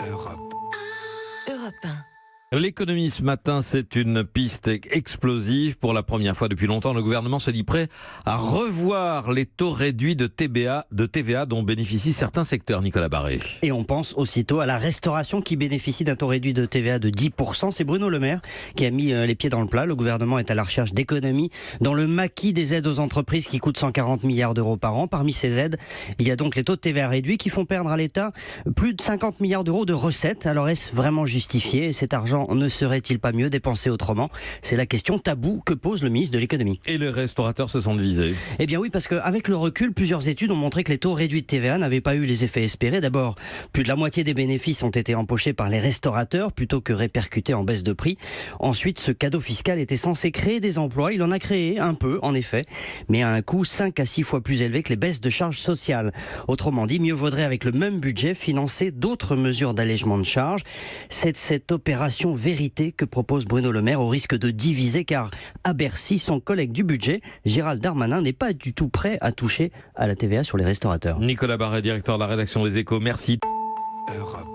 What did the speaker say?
Europe. Europe 1. L'économie ce matin, c'est une piste explosive. Pour la première fois depuis longtemps, le gouvernement se dit prêt à revoir les taux réduits de TVA dont bénéficient certains secteurs. Nicolas Barré. Et on pense aussitôt à la restauration qui bénéficie d'un taux réduit de TVA de 10%. C'est Bruno Le Maire qui a mis les pieds dans le plat. Le gouvernement est à la recherche d'économies dans le maquis des aides aux entreprises qui coûtent 140 milliards d'euros par an. Parmi ces aides, il y a donc les taux de TVA réduits qui font perdre à l'État plus de 50 milliards d'euros de recettes. Alors est-ce vraiment justifié? Cet argent ne serait-il pas mieux dépensé autrement? C'est la question taboue que pose le ministre de l'économie. Et les restaurateurs se sentent visés. Eh bien oui, parce qu'avec le recul, plusieurs études ont montré que les taux réduits de TVA n'avaient pas eu les effets espérés. D'abord, plus de la moitié des bénéfices ont été empochés par les restaurateurs plutôt que répercutés en baisse de prix. Ensuite, ce cadeau fiscal était censé créer des emplois. Il en a créé un peu, en effet, mais à un coût 5 à 6 fois plus élevé que les baisses de charges sociales. Autrement dit, mieux vaudrait avec le même budget financer d'autres mesures d'allègement de charges. C'est cette opération vérité que propose Bruno Le Maire au risque de diviser, car à Bercy, son collègue du budget, Gérald Darmanin, n'est pas du tout prêt à toucher à la TVA sur les restaurateurs. Nicolas Barré, directeur de la rédaction des Échos, merci. Europe.